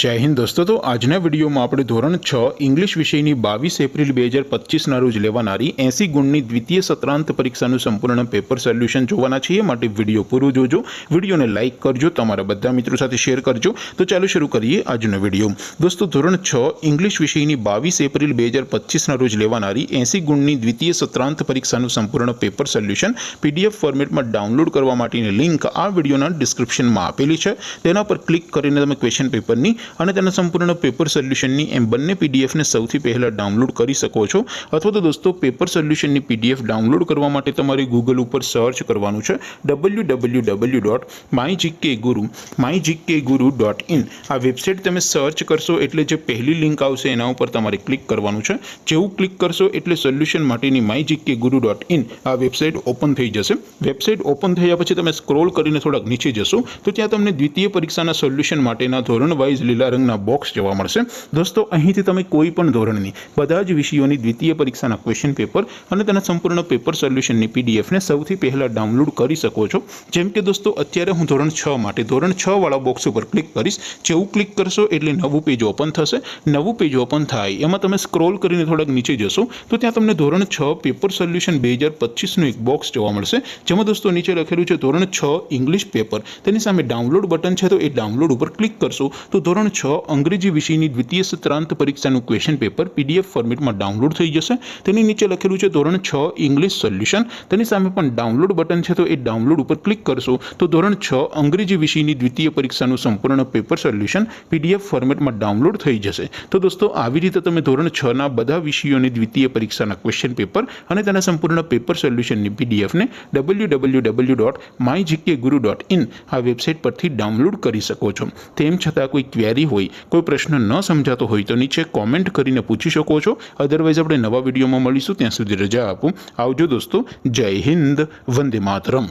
जय हिंद दोस्तों। तो आजना विडियो में આપણે ધોરણ 6 ઇંગ્લિશ વિષયની 22 એપ્રિલ 2025 ના રોજ લેવાનારી 80 ગુણની દ્વિતીય સત્રાંત પરીક્ષાનું સંપૂર્ણ પેપર સોલ્યુશન જોવાના છીએ। માટે વિડિયો પૂરો જોજો, વિડિયોને લાઈક કરજો, તમારા બધા મિત્રો સાથે શેર કરજો। તો ચાલો શરૂ કરીએ આજનો વિડિયો। દોસ્તો ધોરણ 6 ઇંગ્લિશ વિષયની 22 એપ્રિલ 2025 ના રોજ લેવાનારી 80 ગુણની દ્વિતીય સત્રાંત પરીક્ષાનું સંપૂર્ણ પેપર સોલ્યુશન પીડીએફ ફોર્મેટમાં ડાઉનલોડ કરવા માટેની લિંક આ વિડિયોના ડિસ્ક્રિપ્શનમાં આપેલી છે। તેના પર ક્લિક કરીને તમે ક્વેશ્ચન પેપરની અને તેના સંપૂર્ણ પેપર સોલ્યુશનની એમ બંને પીડીએફને સૌથી પહેલા ડાઉનલોડ કરી શકો છો। અથવા તો દોસ્તો પેપર સોલ્યુશનની પીડીએફ ડાઉનલોડ કરવા માટે તમારે ગૂગલ ઉપર સર્ચ કરવાનું છે www.mygkguru.in। આ વેબસાઇટ તમે સર્ચ કરશો એટલે જે પહેલી લિંક આવશે એના ઉપર તમારે ક્લિક કરવાનું છે। જેવું ક્લિક કરશો એટલે સોલ્યુશન માટેની mygkguru.in આ વેબસાઇટ ઓપન થઈ જશે। વેબસાઇટ ઓપન થયા પછી તમે સ્ક્રોલ કરીને થોડાક નીચે જશો તો ત્યાં તમને દ્વિતીય પરીક્ષાના સોલ્યુશન માટેના ધોરણ વાઇઝ લીલા રંગના બોક્સ જોવા મળશે। દોસ્તો અહીંથી તમે કોઈ પણ ધોરણની બધા જ વિષયોની દ્વિતીય પરીક્ષાના ક્વેશ્ચન પેપર અને તેના સંપૂર્ણ પેપર સોલ્યુશનની પીડીએફને સૌથી પહેલા ડાઉનલોડ કરી શકો છો। જેમ કે દોસ્તો અત્યારે હું ધોરણ 6 માટે ધોરણ 6 વાળા બોક્સ ઉપર ક્લિક કરીશ। જેવું ક્લિક કરશો એટલે નવું પેજ ઓપન થશે। નવું પેજ ઓપન થાય એમાં તમે સ્ક્રોલ કરીને થોડાક નીચે જશો તો ત્યાં તમને ધોરણ 6 પેપર સોલ્યુશન 2025નું એક બોક્સ જોવા મળશે। જેમાં દોસ્તો નીચે લખેલું છે ધોરણ 6 ઇંગ્લિશ પેપર, તેની સામે ડાઉનલોડ બટન છે તો એ ડાઉનલોડ ઉપર ક્લિક કરશો તો ધોરણ 6 અંગ્રેજી વિષયની દ્વિતીય સત્રાંત પરીક્ષાનું ક્વેશ્ચન પેપર પીડીએફ ફોર્મેટમાં ડાઉનલોડ થઈ જશે। તેની નીચે લખેલું છે ધોરણ 6 ઇંગ્લિશ સોલ્યુશન, તેની સામે પણ ડાઉનલોડ બટન છે તો એ ડાઉનલોડ ઉપર ક્લિક કરશો તો ધોરણ 6 અંગ્રેજી વિષયની દ્વિતીય પરીક્ષાનું સંપૂર્ણ પેપર સોલ્યુશન પીડીએફ ફોર્મેટમાં ડાઉનલોડ થઈ જશે। તો દોસ્તો આવી રીતે તમે ધોરણ 6 ના બધા વિષયોની દ્વિતીય પરીક્ષાના ક્વેશ્ચન પેપર અને તેના સંપૂર્ણ પેપર સોલ્યુશનની પીડીએફને www.mygkguru.in આ વેબસાઇટ પરથી ડાઉનલોડ કરી શકો છો। તેમ છતાં કોઈ ક્વેરી હોય, કોઈ પ્રશ્ન ન સમજાતો હોય તો નીચે કોમેન્ટ કરીને પૂછી શકો છો। અધરવાઇઝ આપણે નવા વિડીયોમાં મળીશું, ત્યાં સુધી રજા આપો। આવજો દોસ્તો, જય હિન્દ, વંદે માતરમ।